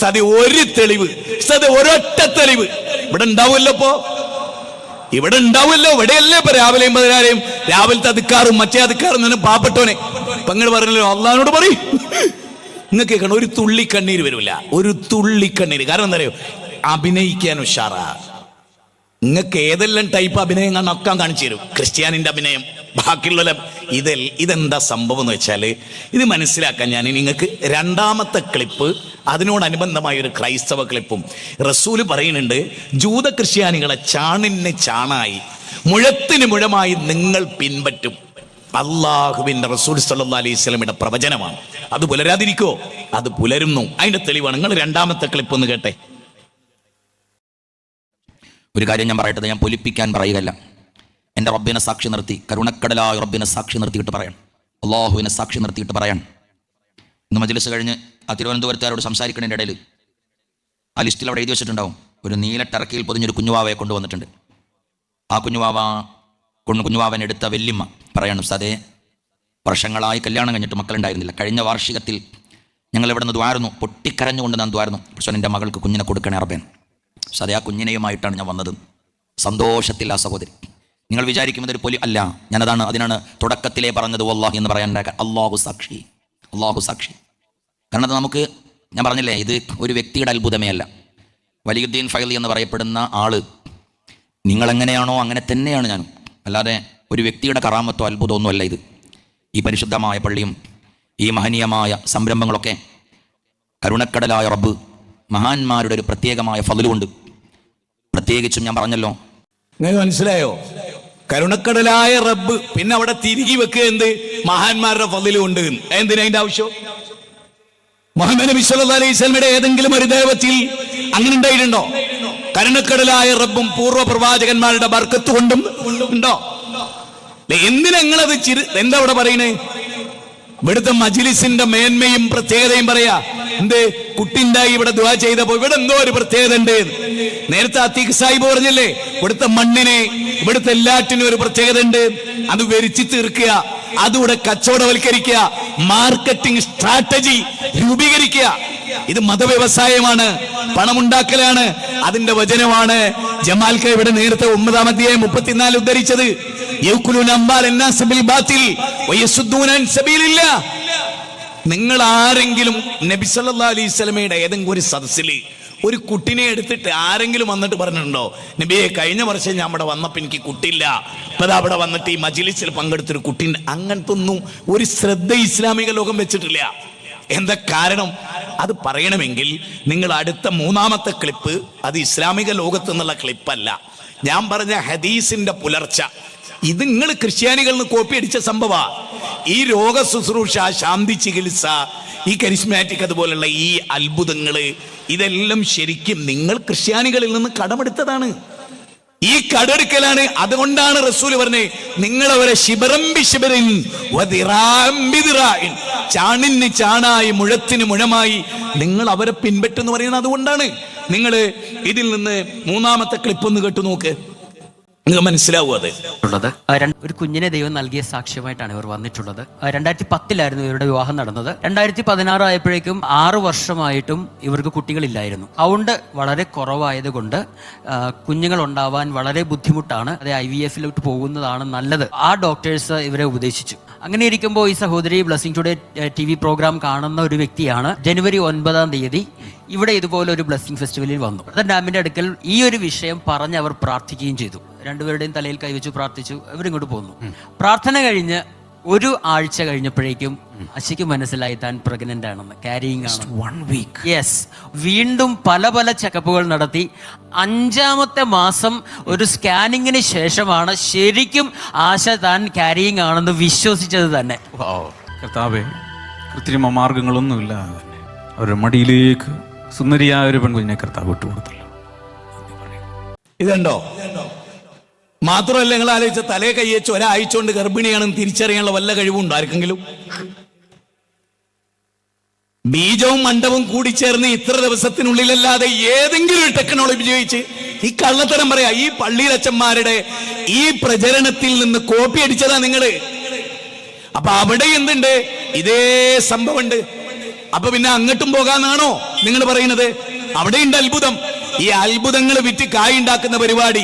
ഉസ്താദി ഒരു തെളിവ്, ഉസ്താദി ഒരൊറ്റ തെളിവ് ഇവിടെ ഉണ്ടാവുമല്ലോ. ഇവിടെ ഉണ്ടാവുമല്ലോ. ഇവിടെയല്ലേ ഇപ്പൊ രാവിലെയും 14 രാവിലത്തെ അധികാറും മറ്റേ അധികാറും തന്നെ പാവപ്പെട്ടോനെ. ഇപ്പൊ നിങ്ങൾ പറഞ്ഞല്ലോ അള്ളാഹിനോട് പറയും. നിങ്ങൾക്ക് കേൾക്കണം, ഒരു തുള്ളി കണ്ണീര് വരില്ല, ഒരു തുള്ളി കണ്ണീര്. കാരണം എന്താ അറിയോ, അഭിനയിക്കാൻ ഉഷാറാ. നിങ്ങൾക്ക് ഏതെല്ലാം ടൈപ്പ് അഭിനയം ഒക്കെ കാണിച്ചു തരും. ക്രിസ്ത്യാനിന്റെ അഭിനയം, ബാക്കിയുള്ള ഇതെന്താ സംഭവം എന്ന് വെച്ചാൽ, ഇത് മനസ്സിലാക്കാൻ ഞാൻ നിങ്ങൾക്ക് രണ്ടാമത്തെ ക്ലിപ്പ്, അതിനോടനുബന്ധമായ ഒരു ക്രൈസ്തവ ക്ലിപ്പും. റസൂല് പറയുന്നുണ്ട്, ജൂത ക്രിസ്ത്യാനികളെ ചാണിന് ചാണായി മുഴത്തിന് മുഴമായി നിങ്ങൾ പിൻപറ്റും. അള്ളാഹുവിന്റെ റസൂൽ സല്ലല്ലാഹു അലൈഹി വസല്ലമയുടെ പ്രവചനമാണ്. അത് പുലരാതിരിക്കോ? അത് പുലരുന്നു. അതിന്റെ തെളിവാണ്. നിങ്ങൾ രണ്ടാമത്തെ ക്ലിപ്പ് ഒന്ന് കേട്ടെ. ഒരു കാര്യം ഞാൻ പറയട്ടെ, ഞാൻ പൊലിപ്പിക്കാൻ പറയുകയല്ല. എൻ്റെ റബ്ബിനെ സാക്ഷി നിർത്തി, കരുണക്കടലായ റബ്ബിനെ സാക്ഷി നിർത്തിയിട്ട് പറയാൻ, അള്ളാഹുവിനെ സാക്ഷി നിർത്തിയിട്ട് പറയാൻ. ഇന്ന് മജ്‌ലിസ് കഴിഞ്ഞ് ആ തിരുവനന്തപുരത്തുകാരോട് സംസാരിക്കുന്നതിൻ്റെ ഇടയിൽ ആ ലിസ്റ്റിൽ അവിടെ എഴുതി വെച്ചിട്ടുണ്ടാവും, ഒരു നീല ടർക്കിയിൽ പൊതിഞ്ഞൊരു കുഞ്ഞുവാവയെ കൊണ്ടുവന്നിട്ടുണ്ട്. ആ കുഞ്ഞുവാവൻ എടുത്ത വല്യമ്മ പറയണം, സതേ വർഷങ്ങളായി കല്യാണം കഴിഞ്ഞിട്ട് മക്കളുണ്ടായിരുന്നില്ല. കഴിഞ്ഞ വാർഷികത്തിൽ ഞങ്ങൾ ഇവിടെ നിന്ന് ദ്വാരുന്നു, പൊട്ടിക്കരഞ്ഞുകൊണ്ട് ഞാൻ ദ്വാരുന്നു, പക്ഷേ എൻ്റെ മകൾക്ക് കുഞ്ഞിനെ കൊടുക്കണേ റബ്ബേ. സതേ ആ കുഞ്ഞിനെയുമായിട്ടാണ് ഞാൻ വന്നത്. സന്തോഷത്തിൽ ആ സഹോദരി. നിങ്ങൾ വിചാരിക്കുന്നത് ഒരു പൊലി അല്ല, അതിനാണ് തുടക്കത്തിലേ പറഞ്ഞത് വല്ലാഹി എന്ന് പറയാൻ. അള്ളാഹു സാക്ഷി, അള്ളാഹു സാക്ഷി. കാരണം അത് നമുക്ക്, ഞാൻ പറഞ്ഞില്ലേ, ഇത് ഒരു വ്യക്തിയുടെ അത്ഭുതമേ അല്ല. വലിയുദ്ദീൻ ഫൈലി എന്ന് പറയപ്പെടുന്ന ആള് നിങ്ങളെങ്ങനെയാണോ അങ്ങനെ തന്നെയാണ് ഞാനും. അല്ലാതെ ഒരു വ്യക്തിയുടെ കറാമത്തോ അത്ഭുതമൊന്നും അല്ല ഇത്. ഈ പരിശുദ്ധമായ പള്ളിയും ഈ മഹനീയമായ സംരംഭങ്ങളൊക്കെ കരുണക്കടലായ റബ്ബ് മഹാന്മാരുടെ ഒരു പ്രത്യേകമായ ഫضലുണ്ട്. പ്രത്യേകിച്ചും ഞാൻ പറഞ്ഞല്ലോ, നിങ്ങൾക്ക് മനസ്സിലായോ? കരുണക്കടലായ റബ്ബ്. പിന്നെ അവിടെ തിരികെ വെക്കുക എന്ത്? മഹാന്മാരുടെ ഫضലുണ്ട്. എന്തിനാ അതിന്റെ ആവശ്യം? മുഹമ്മദ് നബി സല്ലല്ലാഹു അലൈഹി വസല്ലമയുടെ ഏതെങ്കിലും ഒരു ദൈവത്തിൽ അങ്ങനെ ഉണ്ടായിട്ടുണ്ടോ? കരുണക്കടലായ റബ്ബും പൂർവ്വ പ്രവാചകന്മാരുടെ ബർക്കത്ത് കൊണ്ടും ഉണ്ടോ? എന്തിനങ്ങളത് എന്താ അവിടെ പറയണേ? ഇവിടുത്തെ മജ്‌ലിസിന്റെ മേന്മയും പ്രത്യേകതയും പറയാ. എന്ത് കുട്ടിണ്ടായി ഇവിടെ ദുആ ചെയ്തപ്പോ ഇവിടെ എന്തോ ഒരു പ്രത്യേകത ഉണ്ട്. നേരത്തെ അത്തീഖ് സാഹിബ് പറഞ്ഞില്ലേ, ഇവിടുത്തെ മണ്ണിനെ, ഇവിടുത്തെ എല്ലാറ്റിനും ഒരു പ്രത്യേകത ഉണ്ട്. അത് വരിച്ചു തീർക്കുക, അതിവിടെ കച്ചവടവൽക്കരിക്കുക, മാർക്കറ്റിംഗ് സ്ട്രാറ്റജി രൂപീകരിക്കുക. ഇത് മതവ്യവസായമാണ്, പണമുണ്ടാക്കലാണ്. അതിന്റെ വചനമാണ് ജമാൽക്ക ഇവിടെ നേരത്തെ 9-ാം അധ്യായം 34 ഉദ്ധരിച്ചത്. നിങ്ങൾ ആരെങ്കിലും നബി സല്ലല്ലാഹു അലൈഹി വസല്ലമയുടെ ഏതെങ്കിലും ഒരു സദസ്സിൽ ഒരു കുട്ടിനെ എടുത്തിട്ട് ആരെങ്കിലും വന്നിട്ട് പറഞ്ഞിട്ടുണ്ടോ, നബിയെ കഴിഞ്ഞ വർഷം ഞാൻ അവിടെ വന്നപ്പോൾ എനിക്ക് കുട്ടിയില്ല, ഇപ്പൊ അവിടെ വന്നിട്ട് ഈ മജ്‌ലിസിൽ പങ്കെടുത്തൊരു കുട്ടീൻ്റെ? അങ്ങനത്തെ ഒന്നും ഒരു ശ്രദ്ധ ഇസ്ലാമിക ലോകം വെച്ചിട്ടില്ല. എന്താ കാരണം? അത് പറയണമെങ്കിൽ നിങ്ങൾ അടുത്ത 3-ാമത്തെ ക്ലിപ്പ്, അത് ഇസ്ലാമിക ലോകത്ത് നിന്നുള്ള ക്ലിപ്പല്ല, ഞാൻ പറഞ്ഞ ഹദീസിന്റെ പുലർച്ച. ഇത് നിങ്ങൾ ക്രിസ്ത്യാനികളിൽ നിന്ന് കോപ്പി അടിച്ച സംഭവ. ഈ രോഗ ശുശ്രൂഷ, ശാന്തി ചികിത്സ, ഈ കരിസ്മാറ്റിക്, അതുപോലുള്ള ഈ അത്ഭുതങ്ങള്, ഇതെല്ലാം ശരിക്കും നിങ്ങൾ ക്രിസ്ത്യാനികളിൽ നിന്ന് കടമെടുത്തതാണ്. ഈ കടമെടുക്കലാണ്. അതുകൊണ്ടാണ് റസൂല് പറഞ്ഞത്, നിങ്ങളവരെ ചാണിന് ചാണായി മുഴത്തിന് മുഴമായി നിങ്ങൾ അവരെ പിൻപറ്റെന്ന് പറയുന്നത് അതുകൊണ്ടാണ്. നിങ്ങൾ ഇതിൽ നിന്ന് 3-ാമത്തെ ക്ലിപ്പ് ഒന്ന് കേട്ടു നോക്ക്, നിങ്ങൾക്ക് മനസ്സിലാവും. അത് ഒരു കുഞ്ഞിനെ ദൈവം നൽകിയ സാക്ഷ്യമായിട്ടാണ് ഇവർ വന്നിട്ടുള്ളത്. 2010 ഇവരുടെ വിവാഹം നടന്നത്. 2016 ആയപ്പോഴേക്കും 6 വർഷമായിട്ടും ഇവർക്ക് കുട്ടികളില്ലായിരുന്നു. കൗണ്ട് വളരെ കുറവായത് കൊണ്ട് കുഞ്ഞുങ്ങൾ ഉണ്ടാവാൻ വളരെ ബുദ്ധിമുട്ടാണ്. അത് IVF-ലോട്ട് പോകുന്നതാണ് നല്ലത്. ആ ഡോക്ടേഴ്സ് ഇവരെ ഉപദേശിച്ചു. അങ്ങനെ ഇരിക്കുമ്പോൾ ഈ സഹോദരി ബ്ലെസ്സിംഗ് ടുഡേ TV പ്രോഗ്രാം കാണുന്ന ഒരു വ്യക്തിയാണ്. ജനുവരി 9-ാം തീയതി ഇവിടെ ഇതുപോലെ ഒരു ബ്ലെസ്സിംഗ് ഫെസ്റ്റിവലിൽ വന്നു. ഡാമിന്റെ അടുക്കൽ ഈ ഒരു വിഷയം പറഞ്ഞ് അവർ പ്രാർത്ഥിക്കുകയും ചെയ്തു. രണ്ടുപേരുടെയും തലയിൽ കൈവച്ചു പ്രാർത്ഥിച്ചു. അവരിങ്ങോട്ട് പോന്നു. പ്രാർത്ഥന കഴിഞ്ഞ് 1 ആഴ്ച കഴിഞ്ഞപ്പോഴേക്കും അശ്വിക്ക് മനസ്സിലായി താൻ പ്രഗ്നന്റ് ആണെന്ന്, ക്യാരിയിങ് ആണ്. 1 week. യെസ്. വീണ്ടും പല ചെക്കപ്പുകൾ നടത്തി 5-ാമത്തെ മാസം ഒരു സ്കാനിങ്ങിന് ശേഷമാണ് ശരിക്കും ആശ താൻ ക്യാരിയിങ് ആണെന്ന് വിശ്വസിച്ചത് തന്നെ. കർത്താവേ, കൃത്രിമ മാർഗങ്ങളൊന്നുമില്ലാതെ തന്നെ അവരുടെ മടിയിലേക്ക് സുന്ദരിയായ ഒരു പെൺകുഞ്ഞിനെ കർത്താവ് വിട്ടുകൊടുത്തല്ലോ. ഇതുണ്ടോ? മാത്രമല്ല, നിങ്ങൾ ആലോചിച്ച തലേ കയ്യച്ച് ഒരാഴ്ച കൊണ്ട് ഗർഭിണിയാണെന്ന് തിരിച്ചറിയാനുള്ള വല്ല കഴിവുണ്ടോ ആർക്കെങ്കിലും? ബീജവും മണ്ഡവും കൂടി ചേർന്ന് ഇത്ര ദിവസത്തിനുള്ളിലല്ലാതെ ഏതെങ്കിലും ഒരു ടെക്നോളജി ഉപയോഗിച്ച് ഈ കള്ളത്തരം പറയാ. ഈ പള്ളിയിലച്ചന്മാരുടെ ഈ പ്രചരണത്തിൽ നിന്ന് കോപ്പി അടിച്ചതാ നിങ്ങള്. അപ്പൊ അവിടെ എന്തുണ്ട്? ഇതേ സംഭവമുണ്ട്. അപ്പൊ പിന്നെ അങ്ങോട്ടും പോകാന്നാണോ നിങ്ങൾ പറയുന്നത്? അവിടെയുണ്ട് അത്ഭുതം. ഈ അത്ഭുതങ്ങൾ വിറ്റ് കായ് ഉണ്ടാക്കുന്ന പരിപാടി